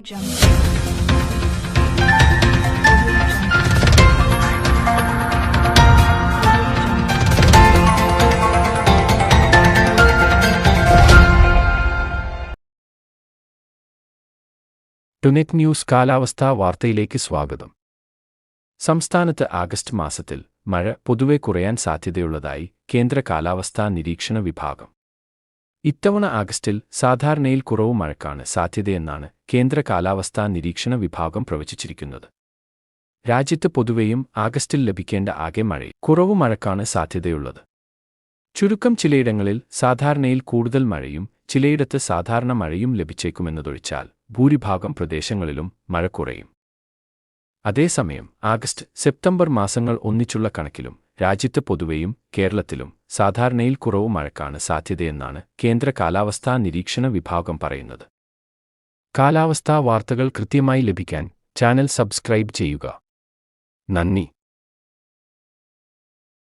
ടുനെറ്റ് news കാലാവസ്ഥാ വാർത്തയിലേക്ക് സ്വാഗതം. സംസ്ഥാനത്ത് ആഗസ്റ്റ് മാസത്തിൽ മഴ പൊതുവെ കുറയാൻ സാധ്യതയുള്ളതായി കേന്ദ്ര കാലാവസ്ഥാ നിരീക്ഷണ വിഭാഗം. ഇത്തവണ ആഗസ്റ്റിൽ സാധാരണയിൽ കുറവ് മഴയ്ക്കാണ് സാധ്യതയെന്നാണ് കേന്ദ്ര കാലാവസ്ഥാ നിരീക്ഷണ വിഭാഗം പ്രവചിച്ചിരിക്കുന്നത്. രാജ്യത്ത് പൊതുവെയും ആഗസ്റ്റിൽ ലഭിക്കേണ്ട ആകെ മഴയിൽ കുറവ് മഴയ്ക്കാണ് സാധ്യതയുള്ളത്. ചുരുക്കം ചിലയിടങ്ങളിൽ സാധാരണയിൽ കൂടുതൽ മഴയും ചിലയിടത്ത് സാധാരണ മഴയും ലഭിച്ചേക്കുമെന്നതൊഴിച്ചാൽ ഭൂരിഭാഗം പ്രദേശങ്ങളിലും മഴ കുറയും. അതേസമയം ആഗസ്റ്റ്, സെപ്റ്റംബർ മാസങ്ങൾ ഒന്നിച്ചുള്ള കണക്കിലും രാജ്യത്ത് പൊതുവെയും കേരളത്തിലും സാധാരണയിൽ കുറവ് മഴയ്ക്കാണ് സാധ്യതയെന്നാണ് കേന്ദ്ര കാലാവസ്ഥാ നിരീക്ഷണ വിഭാഗം പറയുന്നത്. കാലാവസ്ഥാ വാർത്തകൾ കൃത്യമായി ലഭിക്കാൻ ചാനൽ സബ്സ്ക്രൈബ് ചെയ്യുക. നന്ദി.